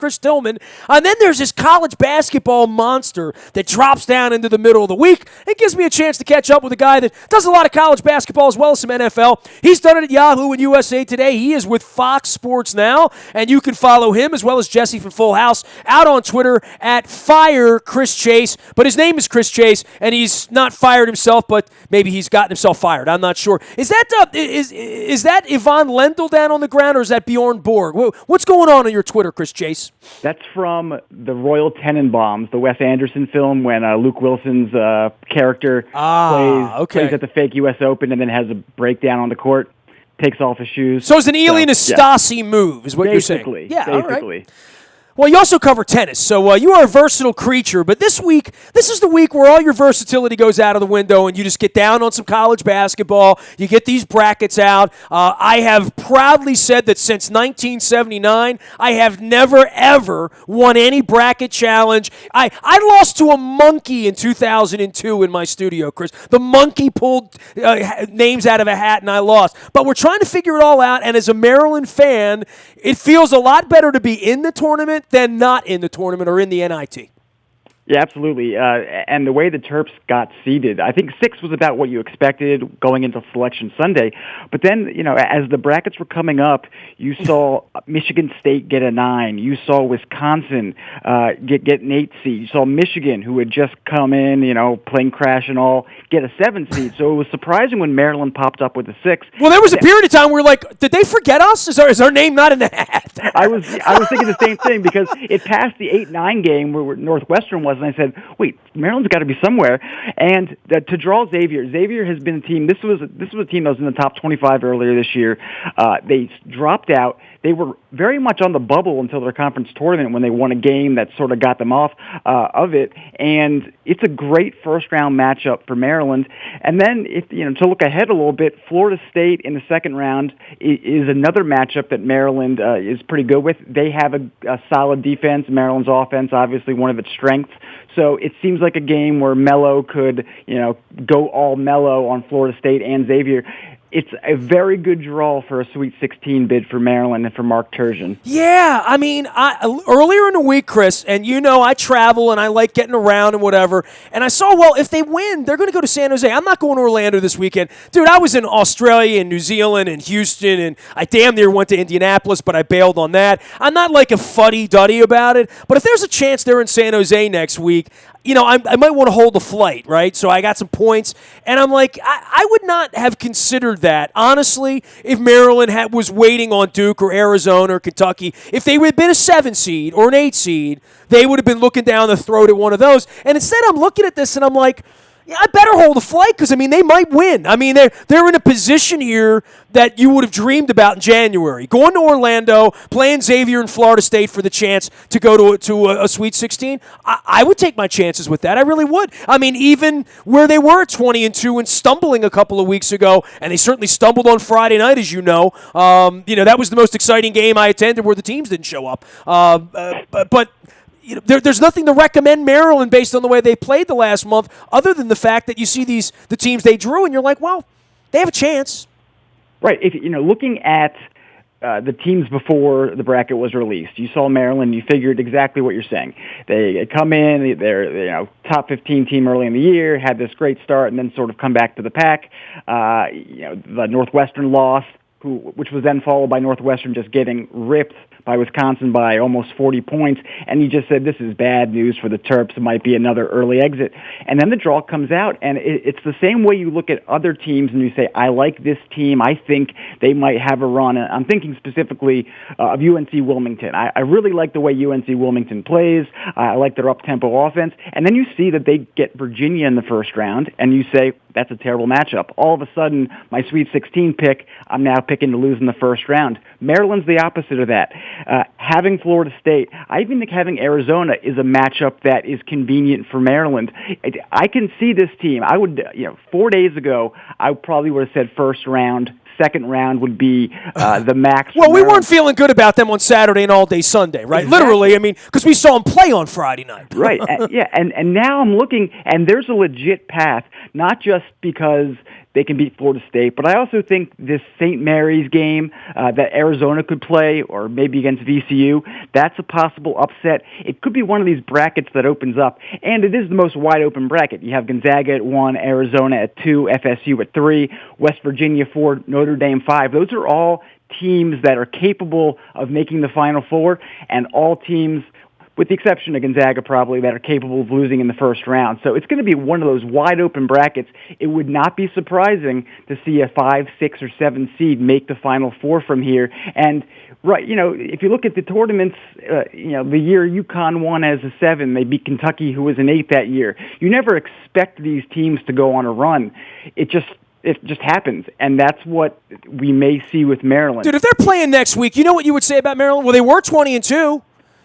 Chris Tillman. And then there's this college basketball monster that drops down into the middle of the week. It gives me a chance to catch up with a guy that does a lot of college basketball as well as some NFL. He's done it at Yahoo and USA Today. He is with Fox Sports now, and you can follow him as well as Jesse from Full House out on Twitter at Fire Chris Chase. But his name is Chris Chase, and he's not fired himself, but maybe he's gotten himself fired. I'm not sure. Is that Yvonne Lendl down on the ground, or is that Bjorn Borg? What's going on your Twitter, Chris Chase? That's from the Royal Tenenbaums, the Wes Anderson film, when Luke Wilson's character plays at the fake U.S. Open and then has a breakdown on the court, takes off his shoes. So it's an Eli Nastasi move, is what you're saying. Yeah, basically. All right. Well, you also cover tennis, so you are a versatile creature. But this is the week where all your versatility goes out of the window, and you just get down on some college basketball. You get these brackets out. I have proudly said that since 1979, I have never, ever won any bracket challenge. I lost to a monkey in 2002 in my studio, Chris. The monkey pulled names out of a hat, and I lost. But we're trying to figure it all out, and as a Maryland fan, it feels a lot better to be in the tournament than not in the tournament or in the NIT. Yeah, absolutely. And the way the Terps got seeded, I think 6 was about what you expected going into Selection Sunday. But then, as the brackets were coming up, you saw Michigan State get a 9. You saw Wisconsin get an 8 seed. You saw Michigan, who had just come in, playing crash and all, get a 7 seed. So it was surprising when Maryland popped up with a 6. Well, there was a period of time where we were like, did they forget us? Is our name not in the hat? I was thinking the same thing, because it passed the 8-9 game where Northwestern was, and I said, wait, Maryland's got to be somewhere. And to draw Xavier has been a team. This was a team that was in the top 25 earlier this year. They dropped out. They were very much on the bubble until their conference tournament when they won a game that sort of got them off of it. And it's a great first-round matchup for Maryland. And then, to look ahead a little bit, Florida State in the second round is another matchup that Maryland is pretty good with. They have a solid defense. Maryland's offense, obviously, one of its strengths. So it seems like a game where Mello could, go all Mello on Florida State and Xavier. It's a very good draw for a Sweet 16 bid for Maryland and for Mark Turgeon. Yeah, I mean, earlier in the week, Chris, and I travel and I like getting around and whatever, and I saw, well, if they win, they're going to go to San Jose. I'm not going to Orlando this weekend. Dude, I was in Australia and New Zealand and Houston, and I damn near went to Indianapolis, but I bailed on that. I'm not like a fuddy-duddy about it, but if there's a chance they're in San Jose next week, I might want to hold a flight, right? So I got some points, and I'm like, I would not have considered that, honestly, if Maryland was waiting on Duke or Arizona or Kentucky. If they had been a 7 seed or an 8 seed, they would have been looking down the throat at one of those. And instead, I'm looking at this, and I'm like, yeah, I better hold a flight because, they might win. They're in a position here that you would have dreamed about in January. Going to Orlando, playing Xavier and Florida State for the chance to go to a Sweet 16, I would take my chances with that. I really would. Even where they were at 20-2 and stumbling a couple of weeks ago, and they certainly stumbled on Friday night, as you know. That was the most exciting game I attended where the teams didn't show up. But there's nothing to recommend Maryland based on the way they played the last month, other than the fact that you see the teams they drew, and you're like, well, they have a chance. Right. If looking at the teams before the bracket was released, you saw Maryland. You figured exactly what you're saying. They come in, they're top 15 team early in the year, had this great start, and then sort of come back to the pack. The Northwestern loss, which was then followed by Northwestern just getting ripped by Wisconsin by almost 40 points, and you just said, this is bad news for the Terps. It might be another early exit. And then the draw comes out, and it's the same way you look at other teams and you say, I like this team. I think they might have a run. And I'm thinking specifically of UNC Wilmington. I really like the way UNC Wilmington plays. I like their up-tempo offense. And then you see that they get Virginia in the first round, and you say, that's a terrible matchup. All of a sudden, my Sweet 16 pick, I'm now picking to lose in the first round. Maryland's the opposite of that. Having Florida State, I even think having Arizona is a matchup that is convenient for Maryland. I can see this team. I would, 4 days ago, I probably would have said first round. Second round would be the max. Well, we weren't feeling good about them on Saturday and all day Sunday, right? Exactly. Literally, because we saw them play on Friday night. Right. And now I'm looking, and there's a legit path, not just because they can beat Florida State. But I also think this St. Mary's game that Arizona could play, or maybe against VCU, that's a possible upset. It could be one of these brackets that opens up, and it is the most wide-open bracket. You have Gonzaga at 1, Arizona at 2, FSU at 3, West Virginia 4, Notre Dame 5. Those are all teams that are capable of making the Final Four, and all teams, with the exception of Gonzaga probably, that are capable of losing in the first round. So it's going to be one of those wide-open brackets. It would not be surprising to see a 5, 6, or 7 seed make the Final Four from here. And, right, if you look at the tournaments, the year UConn won as a 7, they beat Kentucky, who was an 8 that year. You never expect these teams to go on a run. It just happens, and that's what we may see with Maryland. Dude, if they're playing next week, you know what you would say about Maryland? Well, they were 20-2.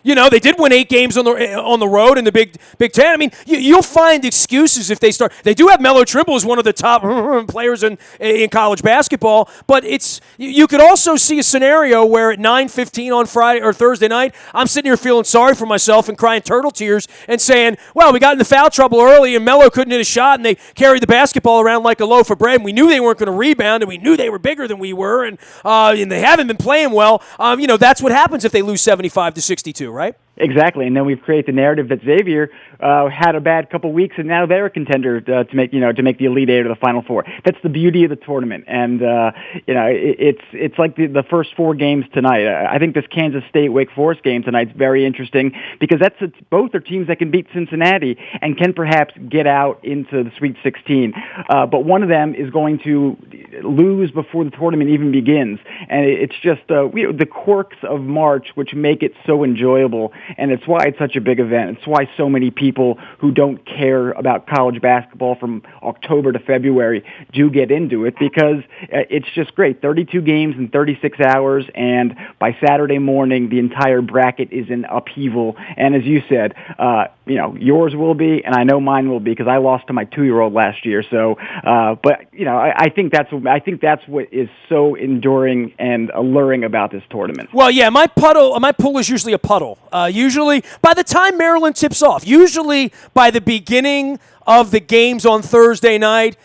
They did win 8 games on the road in the Big Ten. I mean, you'll find excuses if they start. They do have Melo Trimble as one of the top players in college basketball, but you could also see a scenario where at 9:15 on Friday or Thursday night, I'm sitting here feeling sorry for myself and crying turtle tears and saying, well, we got into foul trouble early and Melo couldn't hit a shot and they carried the basketball around like a loaf of bread. And we knew they weren't going to rebound and we knew they were bigger than we were and they haven't been playing well. That's what happens if they lose 75-62. Right? Exactly, and then we've created the narrative that Xavier had a bad couple weeks, and now they're a contender to make the Elite Eight or the Final Four. That's the beauty of the tournament, and it's like the first 4 games tonight. I think this Kansas State Wake Forest game tonight is very interesting because both are teams that can beat Cincinnati and can perhaps get out into the Sweet 16. But one of them is going to lose before the tournament even begins, and it's just the quirks of March which make it so enjoyable. And it's why it's such a big event. It's why so many people who don't care about college basketball from October to February do get into it because it's just great. 32 games in 36 hours, and by Saturday morning, the entire bracket is in upheaval. And as you said, yours will be, and I know mine will be because I lost to my 2-year-old last year. So, I think that's what is so enduring and alluring about this tournament. Well, yeah, my pool is usually a puddle. Usually, by the time Maryland tips off, usually by the beginning of the games on Thursday night,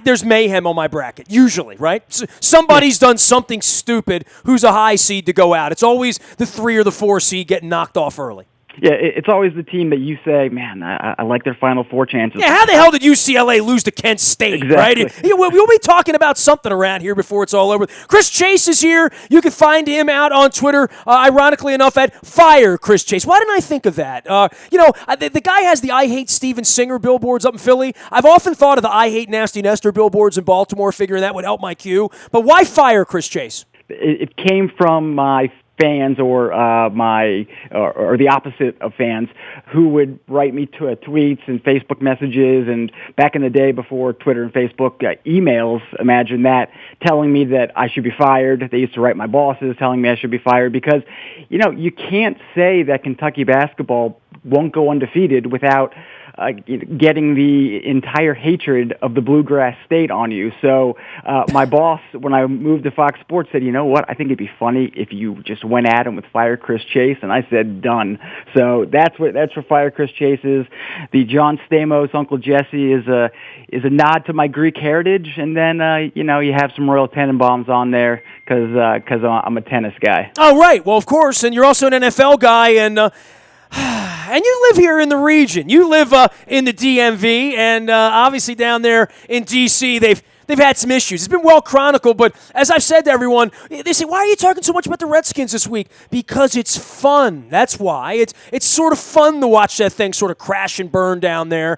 there's mayhem on my bracket, usually, right? Somebody's done something stupid who's a high seed to go out. It's always the 3 or the 4 seed getting knocked off early. Yeah, it's always the team that you say, man, I like their Final Four chances. Yeah, how the hell did UCLA lose to Kent State, exactly. Right? We'll be talking about something around here before it's all over. Chris Chase is here. You can find him out on Twitter, ironically enough, at Fire Chris Chase. Why didn't I think of that? The guy has the I Hate Steven Singer billboards up in Philly. I've often thought of the I Hate Nasty Nestor billboards in Baltimore, figuring that would help my cue. But why Fire Chris Chase? It came from my fans or the opposite of fans who would write me tweets and Facebook messages, and back in the day before Twitter and Facebook, emails, imagine that, telling me that I should be fired. They used to write my bosses telling me I should be fired because, you can't say that Kentucky basketball won't go undefeated without getting the entire hatred of the Bluegrass State on you. So my boss, when I moved to Fox Sports, said, you know what, I think it'd be funny if you just went at him with Fire Chris Chase, and I said, done. So that's what Fire Chris Chase is. The John Stamos, Uncle Jesse is a nod to my Greek heritage, and then you have some Royal Tenenbaums on there because I'm a tennis guy. Oh, right. Well, of course, and you're also an NFL guy, and you live here in the region. You live in the DMV, and obviously down there in D.C., they've had some issues. It's been well chronicled, but as I've said to everyone, they say, why are you talking so much about the Redskins this week? Because it's fun. That's why. It's sort of fun to watch that thing sort of crash and burn down there.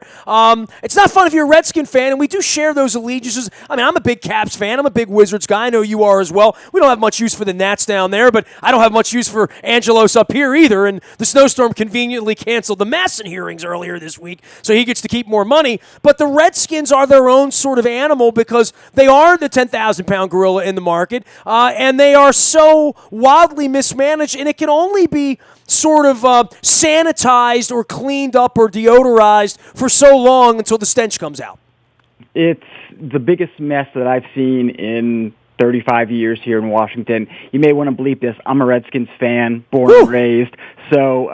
It's not fun if you're a Redskin fan, and we do share those allegiances. I mean, I'm a big Caps fan. I'm a big Wizards guy. I know you are as well. We don't have much use for the Nats down there, but I don't have much use for Angelos up here either, and the snowstorm conveniently canceled the Masson hearings earlier this week, so he gets to keep more money. But the Redskins are their own sort of animal because they are the 10,000-pound gorilla in the market, and they are so wildly mismanaged, and it can only be sort of sanitized or cleaned up or deodorized for so long until the stench comes out. It's the biggest mess that I've seen in 35 years here in Washington. You may want to bleep this. I'm a Redskins fan, born and raised. So,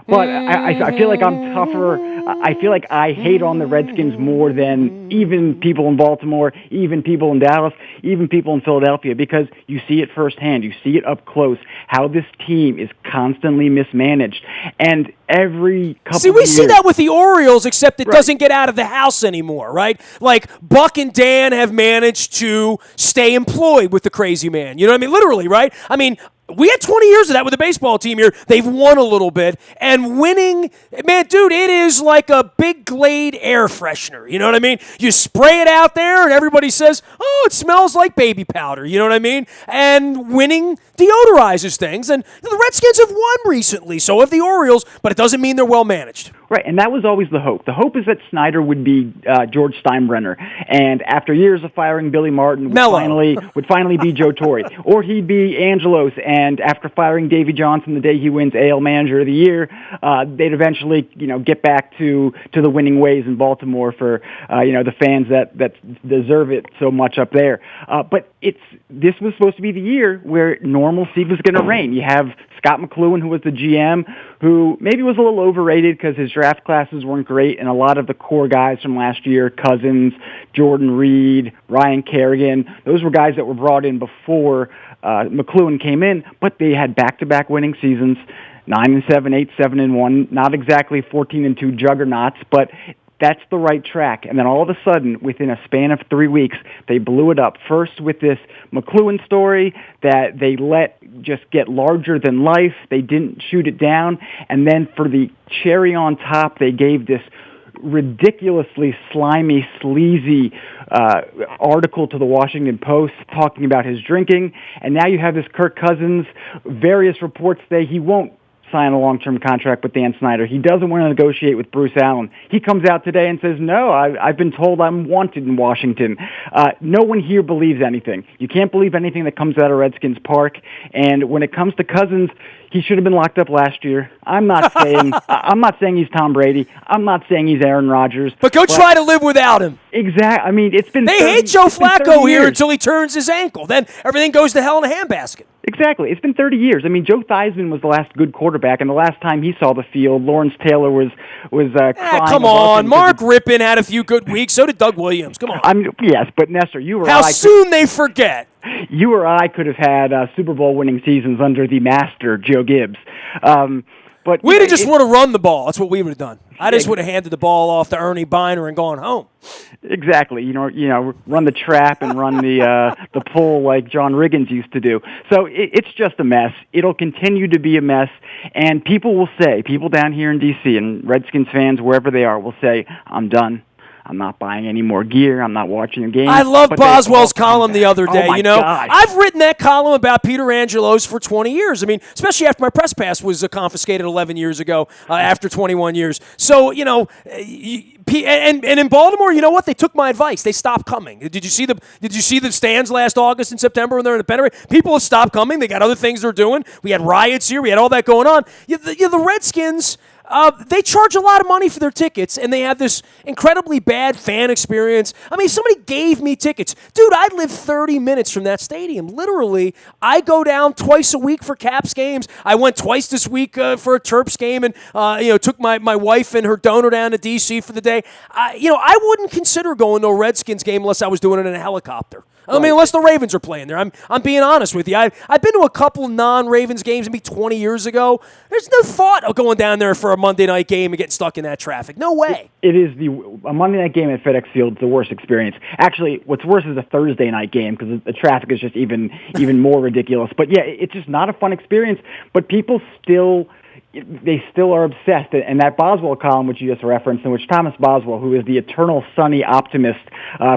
but I feel like I'm tougher. I feel like I hate on the Redskins more than even people in Baltimore, even people in Dallas, even people in Philadelphia, because you see it firsthand. You see it up close, how this team is constantly mismanaged. And every couple of years... we see that with the Orioles, except it doesn't get out of the house anymore, right? Like, Buck and Dan have managed to stay employed with the crazy man. You know what I mean? Literally, right? I mean, we had 20 years of that with the baseball team here. They've won a little bit. And winning, man, dude, it is like a big Glade air freshener. You know what I mean? You spray it out there and everybody says, oh, it smells like baby powder. You know what I mean? And winning deodorizes things. And the Redskins have won recently. So have the Orioles, but it doesn't mean they're well managed. Right, and that was always the hope. The hope is that Snyder would be George Steinbrenner, and after years of firing Billy Martin, would finally be Joe Torre, or he'd be Angelos. And after firing Davey Johnson the day he wins AL Manager of the Year, they'd eventually, get back to the winning ways in Baltimore for the fans that deserve it so much up there. But this was supposed to be the year where normalcy was going to reign. You have Scott McLuhan, who was the GM, who maybe was a little overrated because his draft classes weren't great, and a lot of the core guys from last year, Cousins, Jordan Reed, Ryan Kerrigan, those were guys that were brought in before McLuhan came in, but they had back-to-back winning seasons, 9-7, 8-7-1, not exactly 14-2 juggernauts, but that's the right track. And then all of a sudden, within a span of 3 weeks, they blew it up. First with this McLuhan story that they let just get larger than life. They didn't shoot it down. And then for the cherry on top, they gave this ridiculously slimy, sleazy article to the Washington Post talking about his drinking. And now you have this Kirk Cousins. Various reports say he won't sign a long-term contract with Dan Snyder. He doesn't want to negotiate with Bruce Allen. He comes out today and says, no, I've been told I'm wanted in Washington. No one here believes anything. You can't believe anything that comes out of Redskins Park. And when it comes to Cousins, he should have been locked up last year. I'm not saying he's Tom Brady. I'm not saying he's Aaron Rodgers. But try to live without him. Exactly. I mean, They hate Joe Flacco here until he turns his ankle. Then everything goes to hell in a handbasket. Exactly. It's been 30 years. I mean, Joe Theismann was the last good quarterback, and the last time he saw the field, Lawrence Taylor was crying. Come on. Mark Rippon had a few good weeks. So did Doug Williams. Come on. Yes, but Nestor, you or How soon they forget. You or I could have had Super Bowl winning seasons under the master, Joe Gibbs. But we'd have just would have run the ball. That's what we would have done. I just would have handed the ball off to Ernie Biner and gone home. Exactly. You know, run the trap and run the pull like John Riggins used to do. So it's just a mess. It'll continue to be a mess, and people down here in D.C. and Redskins fans, wherever they are, will say, I'm done. I'm not buying any more gear. I'm not watching a game. I love Boswell's column the other day. Oh my gosh. I've written that column about Peter Angelos for 20 years. I mean, especially after my press pass was confiscated 11 years ago after 21 years. So, and in Baltimore, you know what? They took my advice. They stopped coming. Did you see the stands last August and September when they were in the pennant? People have stopped coming. They got other things they're doing. We had riots here. We had all that going on. The Redskins. They charge a lot of money for their tickets, and they have this incredibly bad fan experience. I mean, somebody gave me tickets. Dude, I live 30 minutes from that stadium. Literally, I go down twice a week for Caps games. I went twice this week for a Terps game and, took my wife and her donor down to D.C. for the day. I wouldn't consider going to a Redskins game unless I was doing it in a helicopter. I mean, unless the Ravens are playing there. I'm being honest with you. I've been to a couple non-Ravens games maybe 20 years ago. There's no thought of going down there for a Monday night game and getting stuck in that traffic. No way. It is a Monday night game at FedEx Field is the worst experience. Actually, what's worse is a Thursday night game because the traffic is just even more ridiculous. But yeah, it's just not a fun experience. But people still are obsessed. And that Boswell column, which you just referenced, in which Thomas Boswell, who is the eternal sunny optimist,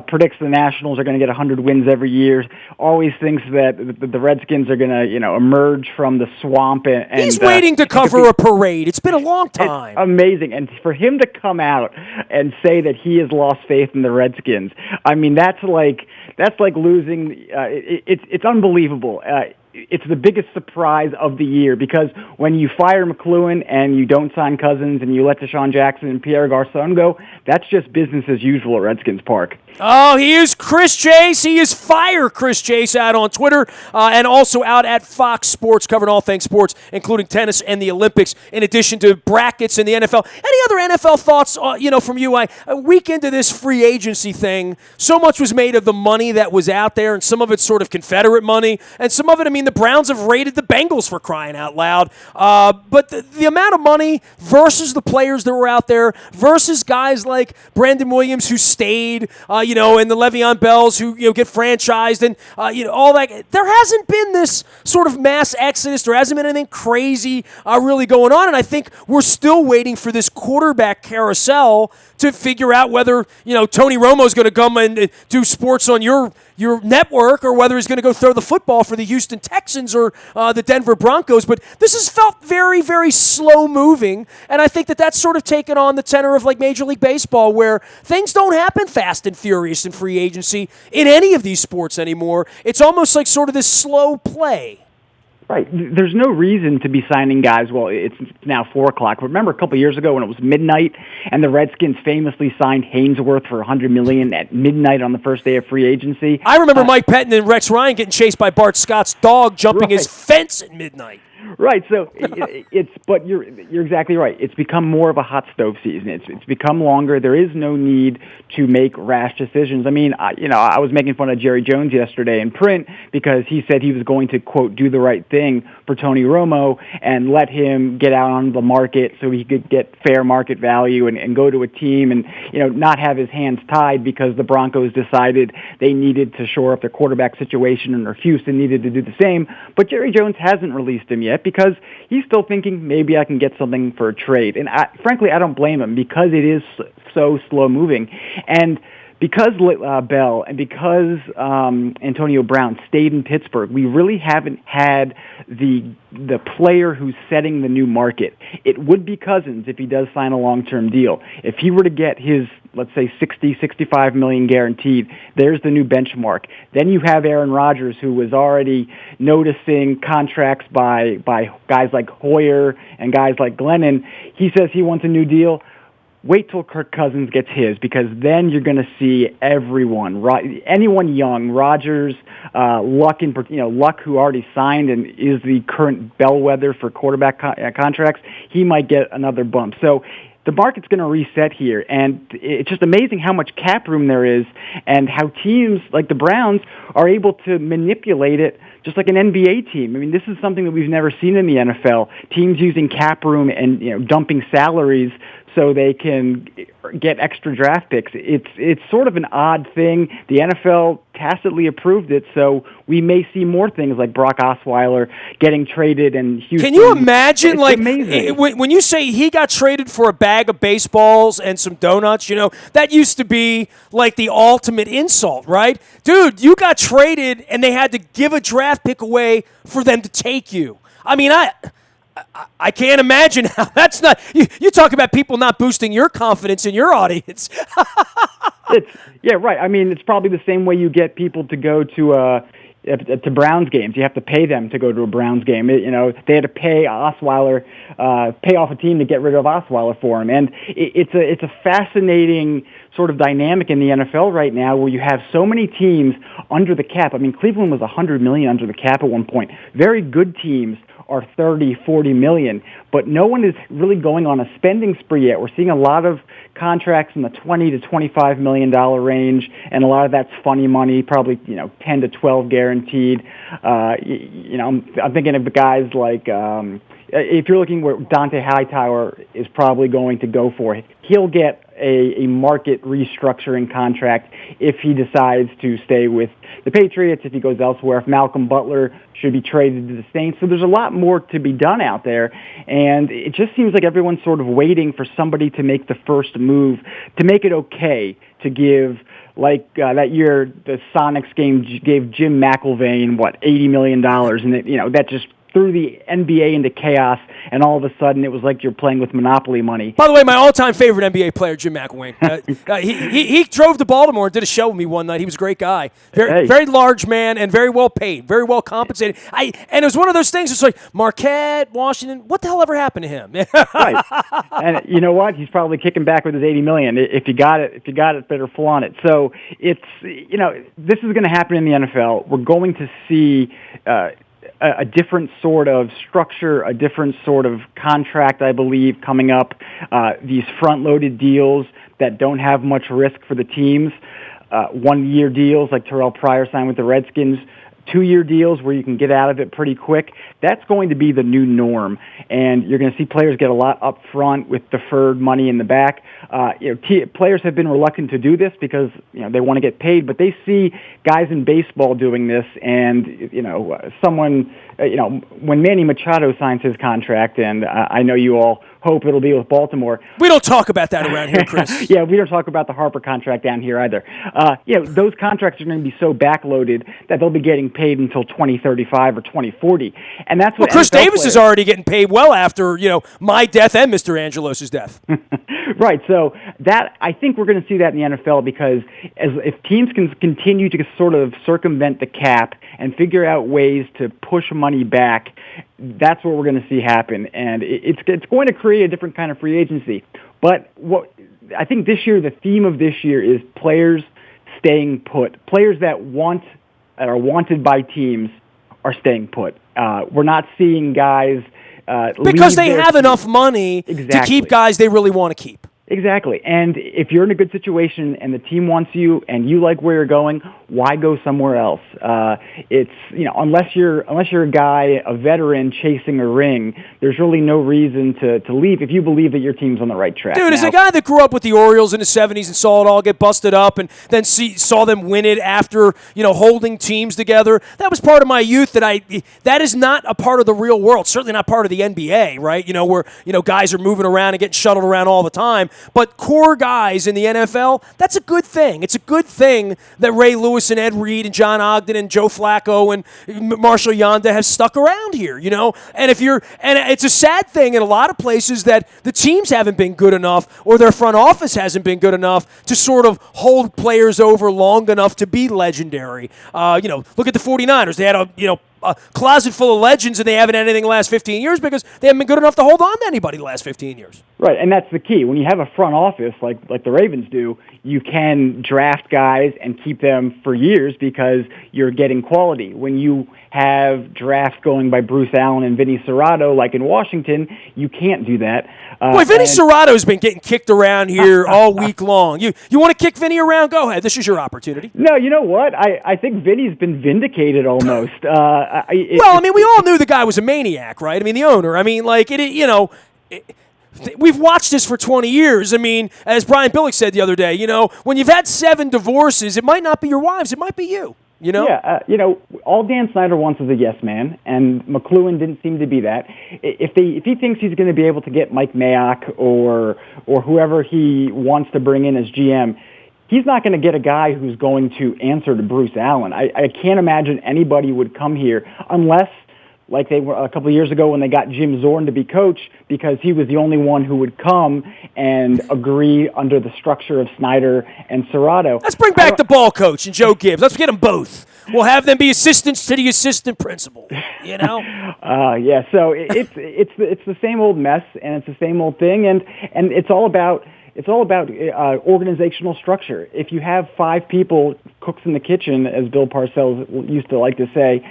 predicts the Nationals are going to get 100 wins every year, always thinks that the Redskins are going to, emerge from the swamp. And he's waiting to cover a parade. It's been a long time. It's amazing. And for him to come out and say that he has lost faith in the Redskins, I mean, that's like losing. It's unbelievable. It's the biggest surprise of the year because when you fire McLuhan and you don't sign Cousins and you let Deshaun Jackson and Pierre Garçon go, that's just business as usual at Redskins Park. Oh, he is Chris Chase. He is Fire Chris Chase out on Twitter and also out at Fox Sports, covering all things sports, including tennis and the Olympics, in addition to brackets in the NFL. Any other NFL thoughts, from you? A week into this free agency thing, so much was made of the money that was out there, and some of it's sort of Confederate money, and some of it, the Browns have raided the Bengals for crying out loud. But the amount of money versus the players that were out there versus guys like Brandon Williams who stayed, and the Le'Veon Bells who get franchised and all that. There hasn't been this sort of mass exodus. There hasn't been anything crazy really going on, and I think we're still waiting for this quarterback carousel to figure out whether Tony Romo's going to come and do sports on your network, or whether he's going to go throw the football for the Houston Texans or the Denver Broncos. But this has felt very, very slow moving, and I think that's sort of taken on the tenor of like Major League Baseball, where things don't happen fast and furious in free agency in any of these sports anymore. It's almost like sort of this slow play. Right. There's no reason to be signing guys. Well, it's now 4 o'clock. Remember a couple of years ago when it was midnight and the Redskins famously signed Hainsworth for $100 million at midnight on the first day of free agency? I remember Mike Pettin and Rex Ryan getting chased by Bart Scott's dog jumping his fence at midnight. Right. So but you're exactly right. It's become more of a hot stove season. It's become longer. There is no need to make rash decisions. I was making fun of Jerry Jones yesterday in print because he said he was going to, quote, do the right thing for Tony Romo and let him get out on the market so he could get fair market value and go to a team and, not have his hands tied because the Broncos decided they needed to shore up their quarterback situation or Houston needed to do the same. But Jerry Jones hasn't released him yet because he's still thinking maybe I can get something for a trade. And frankly, I don't blame him because it is so slow moving. And because Bell and because Antonio Brown stayed in Pittsburgh, we really haven't had the player who's setting the new market. It would be Cousins if he does sign a long-term deal. If he were to get his, let's say, 65 million guaranteed, there's the new benchmark. Then you have Aaron Rodgers, who was already noticing contracts by guys like Hoyer and guys like Glennon. He says he wants a new deal. Wait till Kirk Cousins gets his, because then you're going to see everyone, anyone young, Rodgers, Luck, Luck, who already signed and is the current bellwether for quarterback contracts. He might get another bump. So the market's going to reset here, and it's just amazing how much cap room there is and how teams like the Browns are able to manipulate it just like an NBA team. This is something that we've never seen in the NFL. Teams using cap room and dumping salaries so they can get extra draft picks. It's sort of an odd thing. The NFL tacitly approved it, so we may see more things like Brock Osweiler getting traded and Houston. Can you imagine, amazing. When you say he got traded for a bag of baseballs and some donuts, that used to be like the ultimate insult, right? Dude, you got traded and they had to give a draft pick away for them to take you. I can't imagine how that's not. You talk about people not boosting your confidence in your audience. Yeah, right. It's probably the same way you get people to go to Browns games. You have to pay them to go to a Browns game. They had to pay Osweiler, pay off a team to get rid of Osweiler for him. And it's a fascinating sort of dynamic in the NFL right now where you have so many teams under the cap. Cleveland was $100 million under the cap at one point. Very good teams are 30, 40 million, but no one is really going on a spending spree yet. We're seeing a lot of contracts in the $20 to $25 million range, and a lot of that's funny money, probably 10 to 12 guaranteed. I'm thinking of guys like if you're looking where Dante Hightower is probably going to go for, he'll get a market restructuring contract if he decides to stay with the Patriots, if he goes elsewhere, if Malcolm Butler should be traded to the Saints. So there's a lot more to be done out there, and it just seems like everyone's sort of waiting for somebody to make the first move to make it okay to give, like that year the Sonics game gave Jim McIlvain, $80 million, and that just threw the NBA into chaos, and all of a sudden it was like you're playing with Monopoly money. By the way, my all-time favorite NBA player, Jim McElwain. He drove to Baltimore and did a show with me one night. He was a great guy. Very large man and very well paid, very well compensated. And it was one of those things, it's like, Marquette, Washington, what the hell ever happened to him? Right. And you know what? He's probably kicking back with his $80 million. If you got it, better flaunt it. So it's, this is going to happen in the NFL. We're going to see a different sort of structure, a different sort of contract, I believe, coming up. These front-loaded deals that don't have much risk for the teams. 1-year deals like Terrell Pryor signed with the Redskins. 2-year deals where you can get out of it pretty quick. That's going to be the new norm, and you're going to see players get a lot up front with deferred money in the back. Players have been reluctant to do this because they want to get paid, but they see guys in baseball doing this, and when Manny Machado signs his contract, and I know you all hope it'll be with Baltimore. We don't talk about that around here, Chris. Yeah, we don't talk about the Harper contract down here either. Those contracts are going to be so backloaded that they'll be getting paid until 2035 or 2040. And that's what Chris Davis is already getting paid well after, my death and Mr. Angelos' death. Right. So that, I think we're going to see that in the NFL because if teams can continue to sort of circumvent the cap and figure out ways to push money back, that's what we're going to see happen. And it's going to create a different kind of free agency. But what I think this year, the theme of this year is players staying put. Players that are wanted by teams are staying put. We're not seeing guys because they have enough money to keep guys they really want to keep. Exactly. And if you're in a good situation and the team wants you and you like where you're going, why go somewhere else? It's, unless you're a guy, a veteran chasing a ring, there's really no reason to leave if you believe that your team's on the right track. Dude, as a guy that grew up with the Orioles in the 70s and saw it all get busted up and then saw them win it after, holding teams together, that was part of my youth that is not a part of the real world, certainly not part of the NBA, right? Where, guys are moving around and getting shuttled around all the time. But core guys in the NFL, that's a good thing. It's a good thing that Ray Lewis and Ed Reed and John Ogden and Joe Flacco and Marshall Yonda have stuck around here, And it's a sad thing in a lot of places that the teams haven't been good enough or their front office hasn't been good enough to sort of hold players over long enough to be legendary. Look at the 49ers. They had a closet full of legends, and they haven't had anything the last 15 years because they haven't been good enough to hold on to anybody the last 15 years. Right, and that's the key. When you have a front office like the Ravens do, you can draft guys and keep them for years because you're getting quality. When you have drafts going by Bruce Allen and Vinny Serrato, like in Washington, you can't do that. Boy, Vinny Serrato's been getting kicked around here all week long. You want to kick Vinny around? Go ahead. This is your opportunity. No, you know what? I think Vinny's been vindicated almost. We all knew the guy was a maniac, right? The owner. We've watched this for 20 years. As Brian Billick said the other day, when you've had 7 divorces, it might not be your wives, it might be you. Yeah, all Dan Snyder wants is a yes man, and McLuhan didn't seem to be that. If he thinks he's going to be able to get Mike Mayock or whoever he wants to bring in as GM, he's not going to get a guy who's going to answer to Bruce Allen. I can't imagine anybody would come here unless, like they were a couple of years ago when they got Jim Zorn to be coach, because he was the only one who would come and agree under the structure of Snyder and Serrato. Let's bring back the ball coach and Joe Gibbs. Let's get them both. We'll have them be assistants to the assistant principal. Yeah. So it's the same old mess, and it's the same old thing, and it's all about organizational structure. If you have 5 people, cooks in the kitchen, as Bill Parcells used to like to say,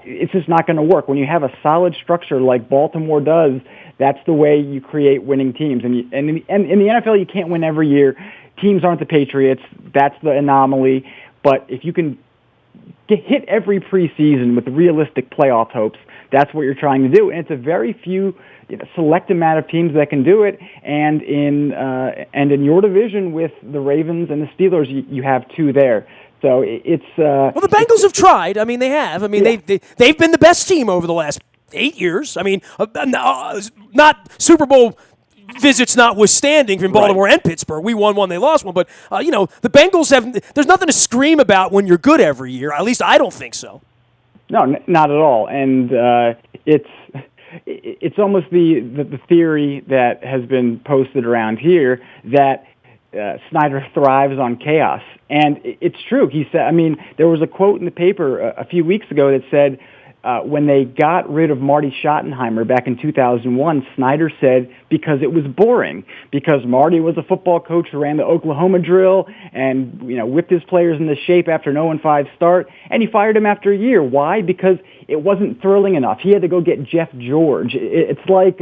it's just not going to work. When you have a solid structure like Baltimore does, that's the way you create winning teams. And in the NFL, you can't win every year. Teams aren't the Patriots. That's the anomaly. But if you can hit every preseason with realistic playoff hopes, that's what you're trying to do. And it's a very few select amount of teams that can do it, and in your division with the Ravens and the Steelers, you have 2 there. So it's the Bengals have tried. They have. They've been the best team over the last 8 years. Not Super Bowl visits notwithstanding from Baltimore and Pittsburgh. We won one, they lost one, but the Bengals have. There's nothing to scream about when you're good every year. At least I don't think so. No, not at all. And it's almost the theory that has been posted around here that Snyder thrives on chaos. And it's true. He said, I mean, there was a quote in the paper a few weeks ago that said, when they got rid of Marty Schottenheimer back in 2001, Snyder said because it was boring, because Marty was a football coach who ran the Oklahoma drill and, whipped his players into shape after an 0-5 start, and he fired him after a year. Why? Because it wasn't thrilling enough. He had to go get Jeff George. It's like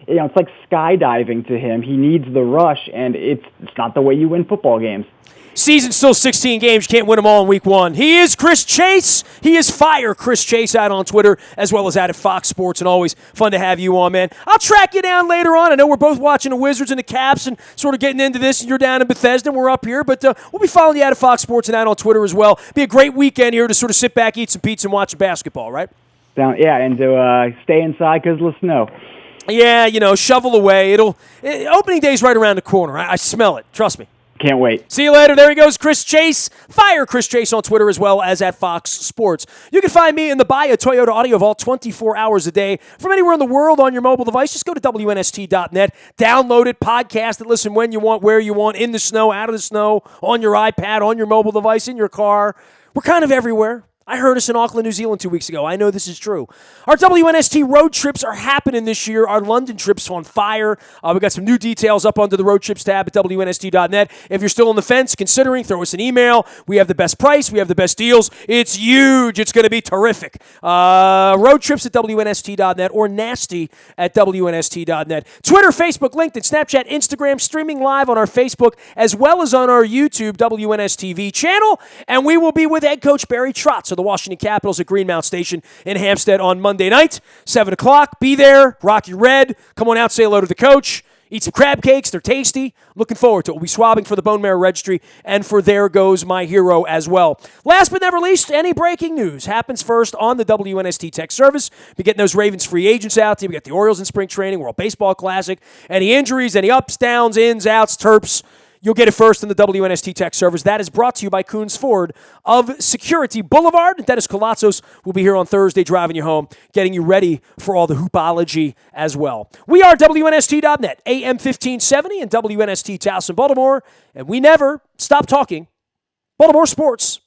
it's like skydiving to him. He needs the rush, and it's not the way you win football games. Season's still 16 games. You can't win them all in week one. He is Chris Chase. He is Fire Chris Chase out on Twitter, as well as out at Fox Sports, and always fun to have you on, man. I'll track you down later on. I know we're both watching the Wizards and the Caps and sort of getting into this, and you're down in Bethesda, and we're up here, but we'll be following you out at Fox Sports and out on Twitter as well. Be a great weekend here to sort of sit back, eat some pizza, and watch some basketball, right? Yeah, and to stay inside because of the snow. Yeah, shovel away. Opening day's right around the corner. I smell it. Trust me. Can't wait. See you later. There he goes, Chris Chase. Fire Chris Chase on Twitter as well as at Fox Sports. You can find me in the Buy a Toyota Audio Vault 24 hours a day from anywhere in the world on your mobile device. Just go to WNST.net, download it, podcast it, listen when you want, where you want, in the snow, out of the snow, on your iPad, on your mobile device, in your car. We're kind of everywhere. I heard us in Auckland, New Zealand 2 weeks ago. I know this is true. Our WNST road trips are happening this year. Our London trip's on fire. We got some new details up under the road trips tab at WNST.net. If you're still on the fence, considering, throw us an email. We have the best price. We have the best deals. It's huge. It's going to be terrific. Road trips at WNST.net or nasty at WNST.net. Twitter, Facebook, LinkedIn, Snapchat, Instagram, streaming live on our Facebook as well as on our YouTube WNSTV channel. And we will be with head coach Barry Trotz of the Washington Capitals at Greenmount Station in Hampstead on Monday night, 7 o'clock. Be there, rock your red, come on out, say hello to the coach, eat some crab cakes, they're tasty. Looking forward to it. We'll be swabbing for the Bone Marrow Registry and for There Goes My Hero as well. Last but never least, any breaking news happens first on the WNST Tech Service. We're getting those Ravens free agents out there. We got the Orioles in spring training, World Baseball Classic. Any injuries, any ups, downs, ins, outs, terps, you'll get it first in the WNST Tech Service. That is brought to you by Coons Ford of Security Boulevard. Dennis Colazzos will be here on Thursday driving you home, getting you ready for all the hoopology as well. We are WNST.net, AM 1570 and WNST Towson, Baltimore, and we never stop talking Baltimore sports.